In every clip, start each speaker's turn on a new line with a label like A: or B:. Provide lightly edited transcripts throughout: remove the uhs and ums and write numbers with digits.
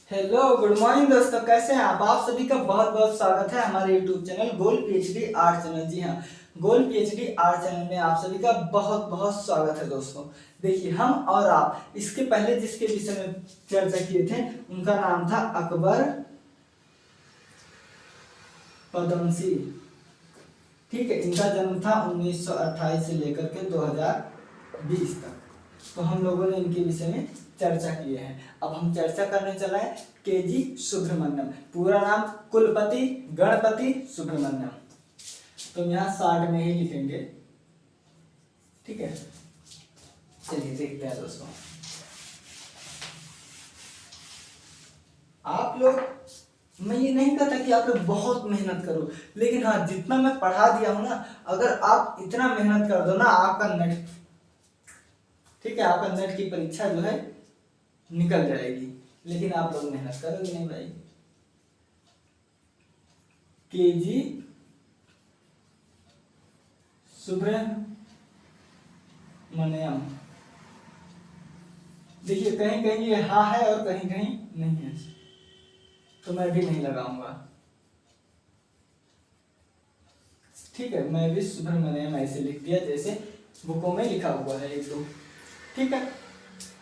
A: Hello good morning दोस्तों, कैसे हैं आप सभी का बहुत बहुत स्वागत है हमारे YouTube channel Gold PhD Art channel. जी हाँ, गोल्ड पीएचडी आर्ट चैनल में आप सभी का बहुत बहुत स्वागत है दोस्तों। देखिए, हम और आप इसके पहले जिसके विषय में चर्चा किए थे उनका नाम था अकबर पदमसी। ठीक है, इनका जन्म था 1928 से लेकर के 2020 तक। तो हम लोगों ने इनके विषय में चर्चा किए हैं। अब हम चर्चा करने चले हैं केजी सुब्रमण्यम। पूरा नाम कुलपति गणपति सुब्रमण्यम। तो यहाँ शार्ट में ही लिखेंगे। ठीक है, चलिए देखते हैं दोस्तों। आप लोग, मैं ये नहीं कहता कि आप लोग बहुत मेहनत करो, लेकिन हाँ, जितना मैं पढ़ा दिया हूं ना, अगर आप इतना मेहनत कर दो ना, आपका नेट, ठीक है, आपका नेट की परीक्षा जो है निकल जाएगी। लेकिन आप लोग मेहनत करोगे नहीं भाई। केजी सुब्रमण्यम, देखिए कहीं कहीं ये हा है और कहीं कहीं नहीं है, तो मैं भी नहीं लगाऊंगा। ठीक है, मैं भी सुब्रमण्यम ऐसे लिख दिया जैसे बुकों में लिखा हुआ है एक दो। ठीक है,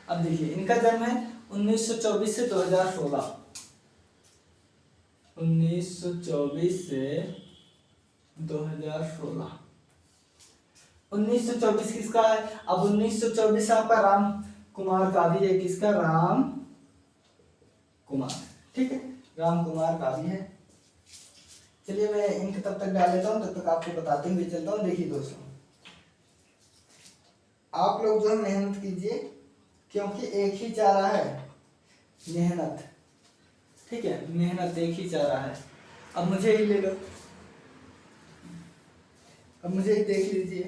A: अब देखिए इनका जन्म है 1924 से 2016। 1924 से 2016। 1924 किसका है? अब 1924 आपका राम कुमार का भी है। किसका? राम कुमार। ठीक है, राम कुमार का भी है। चलिए मैं इनके तब तक डाल लेता हूं, तब तक आपको बताते हुए चलता हूं। देखिए दोस्तों, आप लोग जो है मेहनत कीजिए, क्योंकि एक ही चारा है, मेहनत। ठीक है, मेहनत एक ही चारा है। अब मुझे ही ले लो, अब मुझे ही देख लीजिए,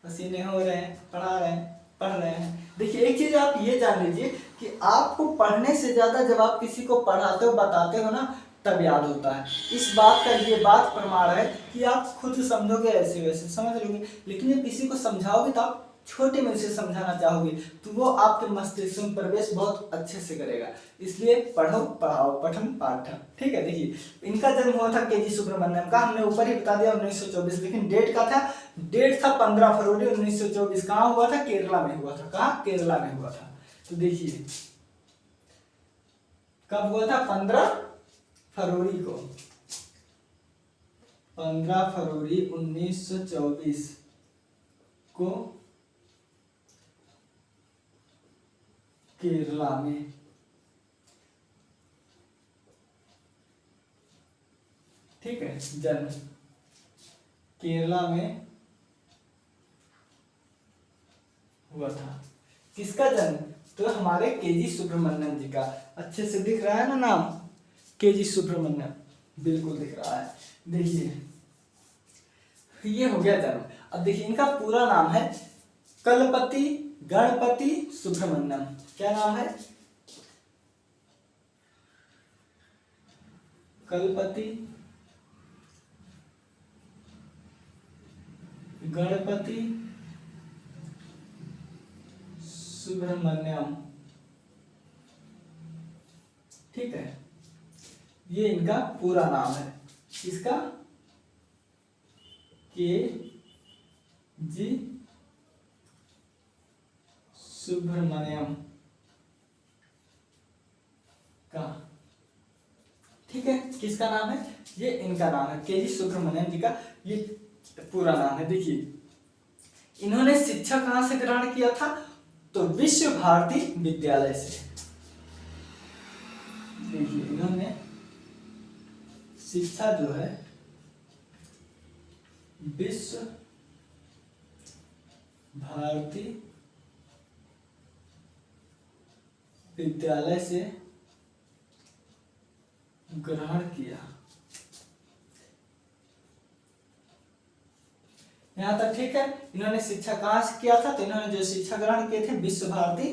A: पसीने हो रहे हैं, पढ़ा रहे हैं, पढ़ रहे हैं। देखिए एक चीज आप ये जान लीजिए कि आपको पढ़ने से ज्यादा जब आप किसी को पढ़ाते हो, बताते हो ना, तब याद होता है। इस बात का ये बात प्रमाण है कि आप खुद समझोगे ऐसे वैसे समझ लोगे, लेकिन जब किसी को समझाओगे तो आप छोटे में उसे समझाना चाहोगे, तो वो आपके मस्तिष्क में प्रवेश बहुत अच्छे से करेगा। इसलिए पढ़ो, पढ़ाओ, पठन पाठन। ठीक है, देखिए इनका जन्म हुआ था केजी सुब्रमण्यम का, हमने ऊपर ही बता दिया 1924, लेकिन डेट का था, डेट था 15 फरवरी 1924। कहाँ हुआ था? केरला में हुआ था। कहाँ? केरला में हुआ था। तो देखिए कब हुआ था? 15 फरवरी को, 15 फरवरी 1924 को केरला में। ठीक है, जन्म केरला में हुआ था। किसका जन्म? तो हमारे केजी सुब्रमण्यम जी का। अच्छे से दिख रहा है ना नाम? केजी सुब्रमण्यम, बिल्कुल दिख रहा है। देखिए ये हो गया जन्म। अब देखिए इनका पूरा नाम है कलपति गणपति सुब्रमण्यम। क्या नाम है? कलपति गणपति सुब्रमण्यम। ठीक है, ये इनका पूरा नाम है। इसका के जी सुब्रमण्यम का। ठीक है, किसका नाम है? ये इनका नाम है, के जी सुब्रमण्यम जी का ये पूरा नाम है। देखिए इन्होंने शिक्षा कहां से ग्रहण किया था? तो विश्व भारती विद्यालय से। देखिए इन्होंने शिक्षा जो है विश्व भारती विद्यालय से ग्रहण किया। यहां तक ठीक है। इन्होंने शिक्षा कहां से किया था? तो इन्होंने जो शिक्षा ग्रहण किए थे विश्व भारती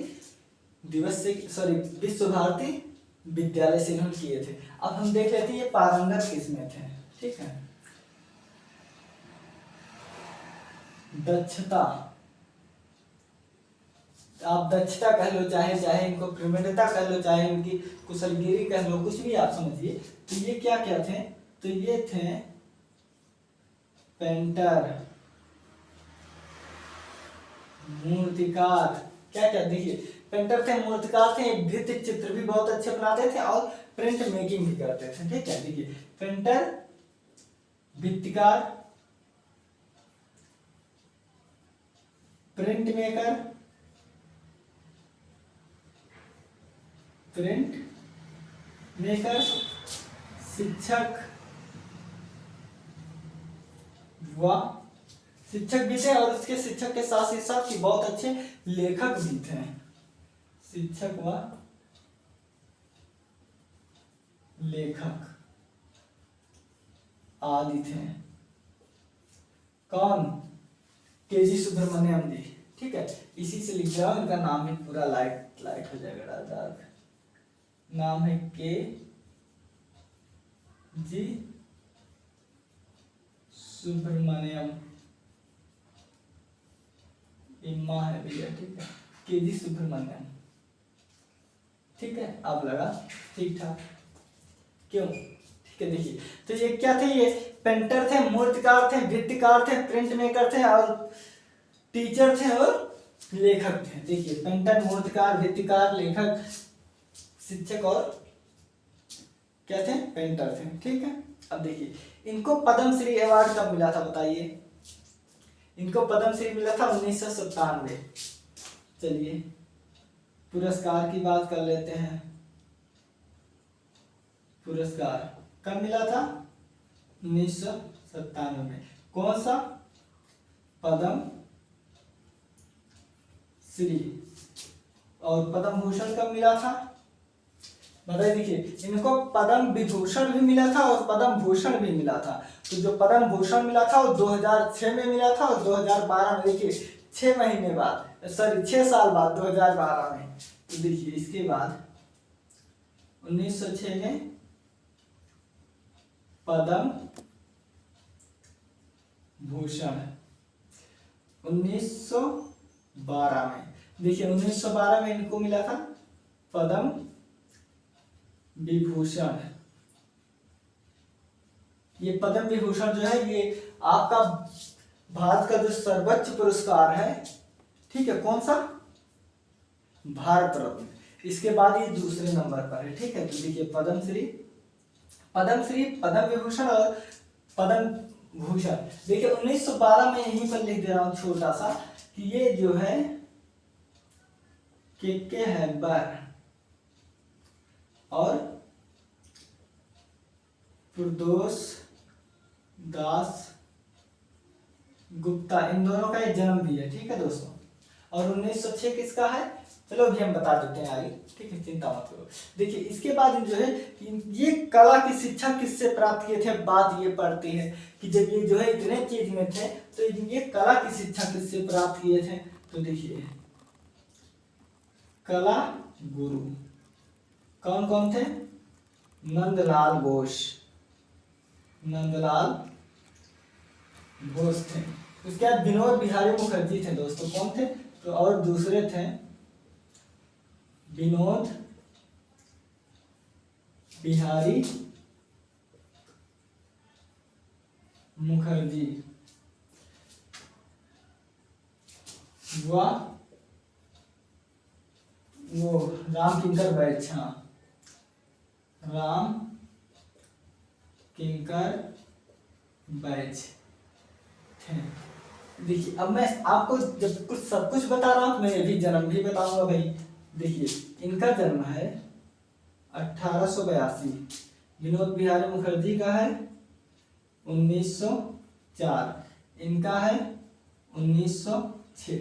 A: दिवस से, सॉरी, विश्व भारती विद्यालय से इन्होंने किए थे। अब हम देख लेते हैं ये पारंगत किसमें थे। ठीक है, दक्षता आप दक्षता कह लो, चाहे चाहे इनको प्रवीणता कह लो, चाहे इनकी कुशलगिरी कह लो, कुछ भी आप समझिए। तो ये क्या क्या थे, तो ये थे पेंटर, मूर्तिकार, क्या क्या देखिए, पेंटर थे, मूर्तिकार थे, भित्ति चित्र भी बहुत अच्छे बनाते थे और प्रिंट मेकिंग भी करते थे। ठीक है, देखिए पेंटर, भित्तिकार, प्रिंट मेकर, प्रिंट मेकर, शिक्षक व शिक्षक भी थे, और उसके शिक्षक के साथ ही साथ ही बहुत अच्छे लेखक भी थे, शिक्षक व लेखक आदि थे। कौन? केजी सुब्रमण्यम जी। ठीक है, इसी से लिख रहा हूं, इनका नाम भी पूरा लाइट लाइट हो जाएगा, डार्क नाम है के जी सुब्रमण्यम, इम्मा है भैया। ठीक है, के जी सुब्रमण्यम। ठीक है, अब लगा ठीक ठाक, क्यों? ठीक है, देखिए तो ये क्या थे, ये पेंटर थे, मूर्तिकार थे, भित्तिकार थे, प्रिंट मेकर थे और टीचर थे और लेखक थे। देखिए पेंटर, मूर्तिकार, भित्तिकार, लेखक, शिक्षक और क्या थे? पेंटर थे। ठीक है, अब देखिए इनको पद्मश्री अवार्ड कब मिला था बताइए? इनको पद्मश्री मिला था 1997। चलिए पुरस्कार की बात कर लेते हैं। पुरस्कार कब मिला था? 1997 में। कौन सा? पद्म श्री। और पद्म भूषण कब मिला था बताइए? देखिए इनको पद्म विभूषण भी मिला था और पद्म भूषण भी मिला था। तो जो पद्म भूषण मिला था वो 2006 में मिला था और 2012 में, देखिए 6 महीने बाद, सॉरी 6 साल बाद 2012 में। तो देखिए इसके बाद 1906 में पद्म भूषण, 1912 में, देखिए 1912 में इनको मिला था पद्म विभूषण। ये पद्म विभूषण जो है ये आपका भारत का जो सर्वोच्च पुरस्कार है। ठीक है, कौन सा? भारत रत्न। इसके बाद ये दूसरे नंबर पर है। ठीक है, तो देखिए पद्मश्री, पद्मश्री, पद्म विभूषण और पद्म भूषण। देखिए 1912 में यहीं पर लिख दे रहा हूं छोटा सा कि ये जो है के हैबर और प्रदोष दास गुप्ता, इन दोनों का एक जन्म भी है। ठीक है दोस्तों, और 1906 किसका है? चलो अभी हम बता देते हैं आगे। ठीक है, चिंता मत करो। देखिए इसके बाद जो है ये कला की शिक्षा किससे प्राप्त किए थे? बात ये पड़ती है कि जब ये जो है इतने चीज में थे तो ये कला की शिक्षा किससे प्राप्त किए थे? तो देखिए कला गुरु कौन कौन थे? नंदलाल बोस, नंदलाल बोस थे। उसके बाद विनोद बिहारी मुखर्जी थे दोस्तों। कौन थे? तो और दूसरे थे विनोद बिहारी मुखर्जी व वो राम किंकर बैच। हाँ, राम किंकर बैच थे। देखिए अब मैं आपको जब कुछ सब कुछ बता रहा हूं, मैं ये भी जन्म भी बताऊंगा भाई। देखिए इनका जन्म है 1882, विनोद बिहारी मुखर्जी का है 1904, इनका है 1906।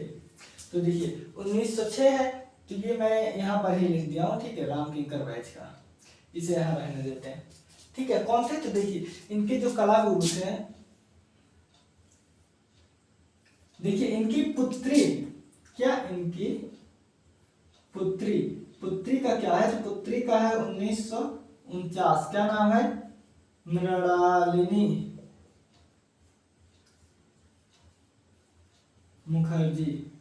A: तो देखिए 1906 है तो ये मैं यहाँ पर ही लिख दिया हूँ। ठीक है, राम किंकर बैच का, इसे यहाँ रहने देते हैं। ठीक है, कौन थे? तो देखिए इनके जो कला गुरु थे, देखिए इनकी पुत्री, क्या इनकी पुत्री, पुत्री का क्या है? तो पुत्री का है 1949, क्या नाम है? मृणालिनी मुखर्जी।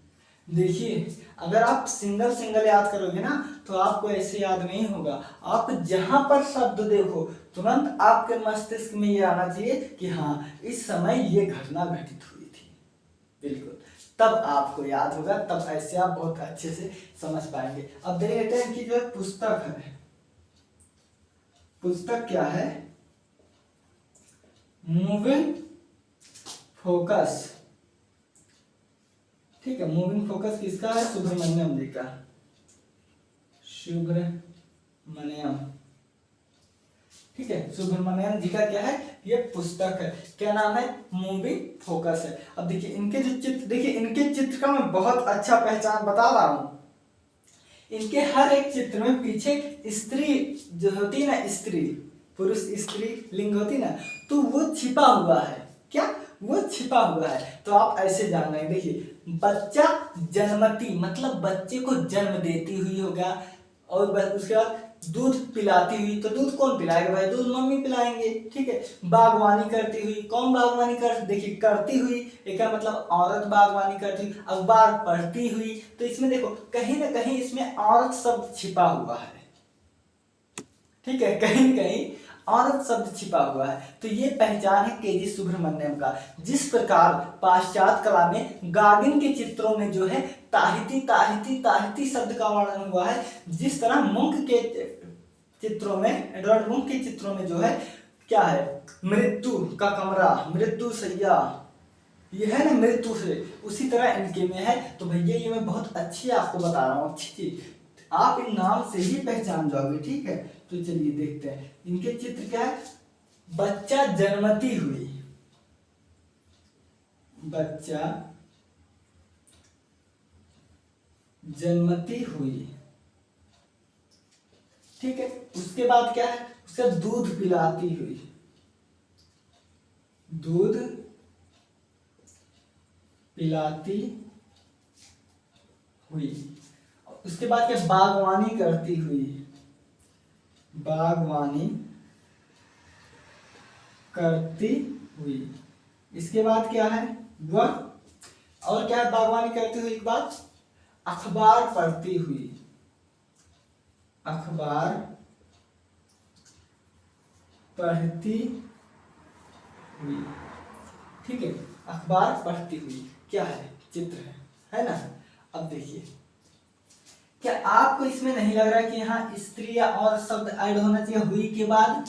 A: देखिए, अगर आप सिंगल सिंगल याद करोगे ना तो आपको ऐसे याद नहीं होगा। आप जहां पर शब्द देखो तुरंत आपके मस्तिष्क में ये आना चाहिए कि हाँ इस समय ये घटना घटित हुई थी, बिल्कुल, तब आपको याद होगा, तब ऐसे आप बहुत अच्छे से समझ पाएंगे। अब देख लेते हैं कि जो पुस्तक है, पुस्तक क्या है, मूविंग फोकस, ठीक है, मूविंग फोकस किसका है, सुब्रमण्यम जी का, सुब्रमण्यम, ठीक है, सुब्रमण्यम जी का क्या है, ये पुस्तक है, क्या नाम है, मूविंग फोकस है। अब देखिए इनके जो चित्र, देखिए इनके चित्र का मैं बहुत अच्छा पहचान बता रहा हूं, इनके हर एक चित्र में पीछे स्त्री जो होती है ना, स्त्री, पुरुष स्त्री लिंग होती ना, तो वो छिपा हुआ है, क्या, वो छिपा हुआ है। तो आप ऐसे जान रहे हैं, देखिए बच्चा जन्मती मतलब बच्चे को जन्म देती हुई होगा, और उसके बाद दूध पिलाती हुई, तो दूध कौन पिलाएगा भाई, दूध मम्मी पिलाएंगे, ठीक है। बागवानी करती हुई, कौन बागवानी कर, देखिए करती हुई, एक मतलब औरत बागवानी करती हुई, अखबार पढ़ती हुई, तो इसमें देखो कहीं ना कहीं इसमें औरत शब्द छिपा हुआ है, ठीक है, कहीं न कहीं औरत शब्द छिपा हुआ है। तो ये पहचान है केजी सुब्रमण्यम का। जिस प्रकार पाश्चात्य कला में गागिन के चित्रों में जो है ताहिती ताहिती ताहिती शब्द का वर्णन हुआ है, जिस तरह मुंक के चित्रों में, एडवर्ड मुंक के चित्रों में जो है क्या है, मृत्यु का कमरा, मृत्यु सैया, ये है ना मृत्यु से, उसी तरह इनके में है। तो भैया ये मैं बहुत अच्छी आपको बता रहा हूँ, अच्छी चीज, आप इन नाम से ही पहचान जाओगे, ठीक है। तो चलिए देखते हैं इनके चित्र क्या है, बच्चा जन्मती हुई, बच्चा जन्मती हुई, ठीक है। उसके बाद क्या है, उसका दूध पिलाती हुई, दूध पिलाती हुई, उसके बाद क्या, बागवानी करती हुई, बागवानी करती हुई, इसके बाद क्या है वह, और क्या है बागवानी करती हुई के बाद, अखबार पढ़ती हुई, अखबार पढ़ती हुई, ठीक है, अखबार पढ़ती हुई क्या है, चित्र है ना। अब देखिए क्या आपको इसमें नहीं लग रहा कि यहाँ स्त्री या और शब्द ऐड होना चाहिए हुई के बाद।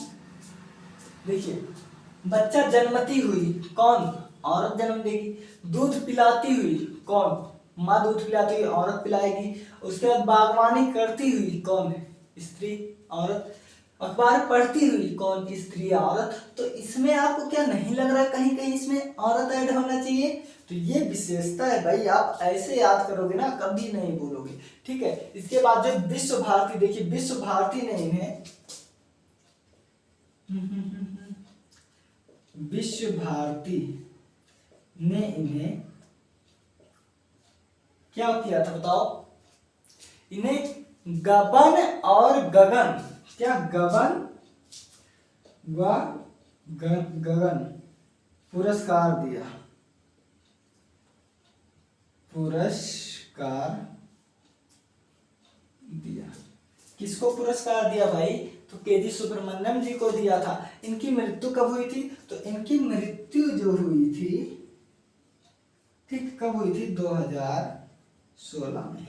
A: देखिए बच्चा जन्मती हुई, कौन, औरत जन्म देगी। दूध पिलाती हुई, कौन, माँ दूध पिलाती हुई, औरत पिलाएगी। उसके बाद बागवानी करती हुई, कौन, स्त्री, औरत। अखबार पढ़ती हुई, कौन, स्त्री या औरत। तो इसमें आपको क्या नहीं लग रहा कहीं कहीं इसमें औरत ऐड होना चाहिए। तो ये विशेषता है भाई, आप ऐसे याद करोगे ना कभी नहीं भूलोगे, ठीक है। इसके बाद जो विश्व भारती, देखिए विश्व भारती ने इन्हें विश्व भारती ने इन्हें क्या किया था बताओ, इन्हें गबन और गगन, क्या गबन व गगन पुरस्कार दिया, पुरस्कार दिया। किसको पुरस्कार दिया भाई, तो केजी सुब्रमण्यम जी को दिया था। इनकी मृत्यु कब हुई थी, तो इनकी मृत्यु जो हुई थी, ठीक, कब हुई थी, 2016 में,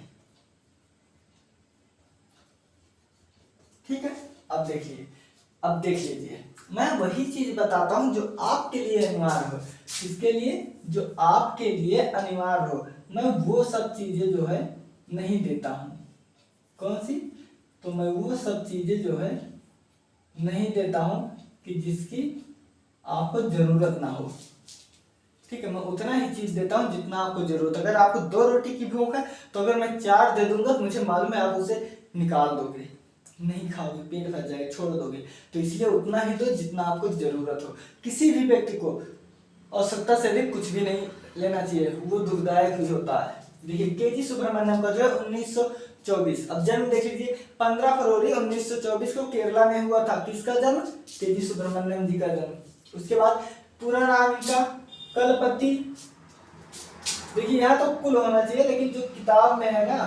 A: ठीक है। अब देखिए, अब देख लीजिए, मैं वही चीज बताता हूं जो आपके लिए अनिवार्य हो, इसके लिए जो आपके लिए अनिवार्य हो, मैं वो सब चीजें जो है नहीं देता हूं। कौन सी, तो मैं वो सब चीजें जो है नहीं देता हूं कि जिसकी आपको जरूरत ना हो, ठीक है। मैं उतना ही चीज देता हूं जितना आपको जरूरत। अगर आपको 2 रोटी की भूख है तो अगर मैं 4 दे दूंगा तो मुझे मालूम है आप उसे निकाल दोगे, नहीं खाओगे, पेट भर जाएगा, छोड़ दोगे। तो इसलिए उतना ही दो जितना आपको जरूरत हो। किसी भी व्यक्ति को आवश्यकता से अधिक कुछ भी नहीं लेना चाहिए, वो दुखदायक ही होता है। देखिए केजी सुब्रमण्यम का जो है 1924, अब जन्म देख लीजिए 15 फरवरी 1924 को केरला में हुआ था। किसका जन्म, केजी सुब्रमण्यम जी का जन्म। उसके बाद पूरा नाम इनका कलपति देखिए यहाँ तो कुल होना चाहिए, लेकिन जो किताब में है ना,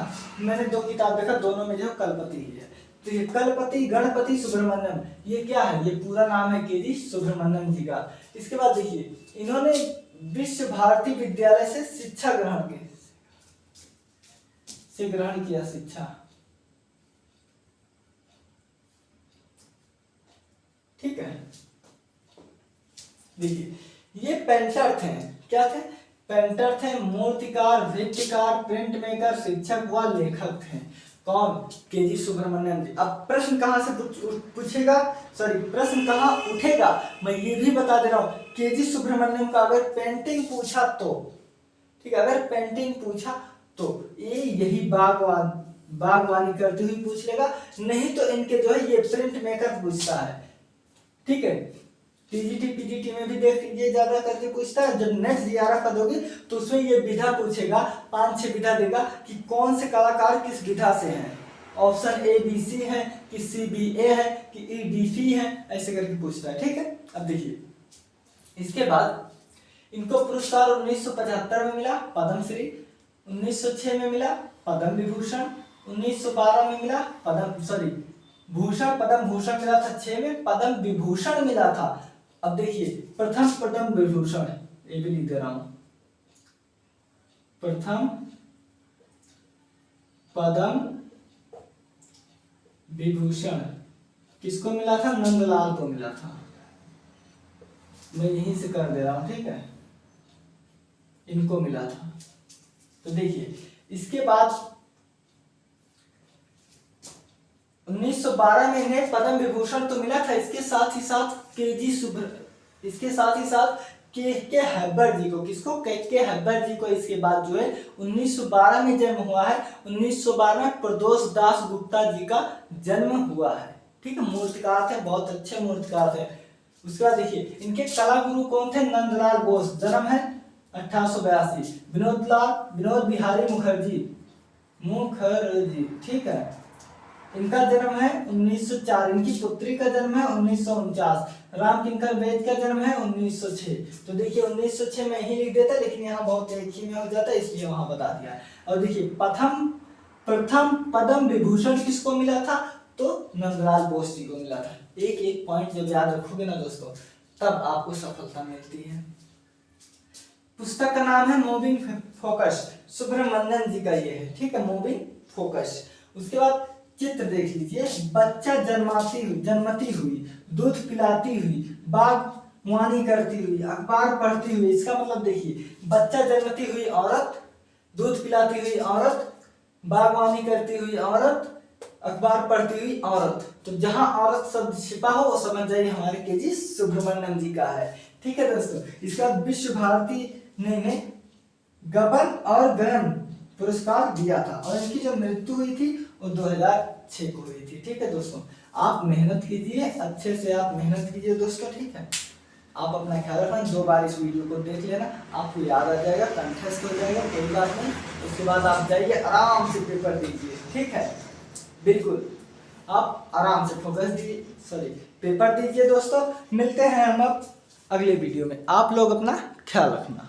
A: मैंने 2 किताब देखा, दोनों में जो कलपति ही है। तो ये कलपति गणपति सुब्रमण्यम, ये क्या है, ये पूरा नाम है केजी सुब्रमण्यम जी का। इसके बाद देखिए इन्होंने विश्व भारती विद्यालय से शिक्षा ग्रहण किया शिक्षा। ठीक है, देखिए ये पेंटर थे, क्या थे, पेंटर थे, मूर्तिकार, नृत्यकार, प्रिंट मेकर, शिक्षक व लेखक थे। कौन, केजी सुब्रमण्यम जी। अब प्रश्न कहां से पूछेगा, सॉरी प्रश्न कहां उठेगा, मैं ये भी बता दे रहा हूं। केजी सुब्रमण्यम का अगर पेंटिंग पूछा तो, ठीक है, अगर पेंटिंग पूछा तो ये यही बागवानी करते हुए पूछ लेगा, नहीं तो इनके जो है ये प्रिंट मेकर पूछता है। ठीक है, टीजीटी पीजीटी में भी देख लीजिए, ज्यादा करके पूछता है। जब नेक्स्ट जीआरएफ का दोगे तो उसमें ये विधा पूछेगा, 5-6 विधा देगा कि कौन से कलाकार किस विधा से हैं। ऑप्शन ए बी सी है कि सी बी ए है कि ई डी सी है, ऐसे करके पूछता है। ठीक है, अब देखिए इसके बाद इनको पुरस्कार 1975 में मिला पद्मश्री, 1906 में मिला पद्म विभूषण, 1912 में मिला भूषण पद्म भूषण मिला था, 6 में पद्म विभूषण मिला था। अब देखिए प्रथम पद्म विभूषण, ये भी लिख दे रहा हूं, प्रथम पद्म विभूषण किसको मिला था, नंदलाल को मिला था। मैं यहीं से कर दे रहा हूं, ठीक है, इनको मिला था। तो देखिए इसके बाद 1912 में इन्हें पद्म विभूषण तो मिला था, इसके साथ ही साथ के हैबर जी को, किसको, के हैबर जी को इसके बाद जो है 1912 में जन्म हुआ है। 1912 में प्रदोष दास गुप्ता जी का जन्म हुआ है। ठीक है, मूर्तिकार थे, बहुत अच्छे मूर्तिकार थे। उसके बाद देखिए इनके कला गुरु कौन थे, नंदलाल बोस, जन्म है 1882। विनोद बिहारी मुखर्जी, ठीक है, इनका जन्म है 1904। इनकी पुत्री का जन्म है 1949। राम किंकर बेद का जन्म है 1906। तो देखिए 1906 में ही लिख देता, लेकिन यहाँ बहुत एक ही में हो जाता, इसलिए वहां बता दिया। और देखिए प्रथम पद्म विभूषण किसको मिला था, तो नंदलाल बोस जी को मिला था। एक पॉइंट जब याद रखोगे ना दोस्तों, तब आपको सफलता मिलती है। पुस्तक का नाम है मूविंग फोकस, सुब्रमण्यम जी का ये है। ठीक है, मूविंग फोकस। उसके बाद चित्र देख लीजिए, बच्चा जन्मती हुई, दूध पिलाती हुई, बागवानी करती हुई, अखबार पढ़ती हुई। इसका मतलब देखिए, बच्चा जन्मती हुई औरत, दूध पिलाती हुई औरत, बागवानी करती हुई औरत, अखबार पढ़ती हुई औरत। तो जहां औरत शब्द छिपा हो वो समझ जाइए हमारे केजी सुब्रमण्यम जी का है। ठीक है दोस्तों, इसका विश्व भारती ने गबन और गगन पुरस्कार दिया था, और इनकी जो मृत्यु हुई थी वो 2006 को हुई थी। ठीक है दोस्तों, आप मेहनत कीजिए, अच्छे से आप मेहनत कीजिए दोस्तों। ठीक है, आप अपना ख्याल रखना, 2 बार इस वीडियो को देख लेना, आपको याद आ जाएगा, कंठस्थ हो जाएगा, कोई बात नहीं। उसके बाद आप जाइए आराम से पेपर दीजिए। ठीक है, बिल्कुल आप आराम से पेपर दीजिए दोस्तों। मिलते हैं हम अब अगले वीडियो में, आप लोग अपना ख्याल रखना।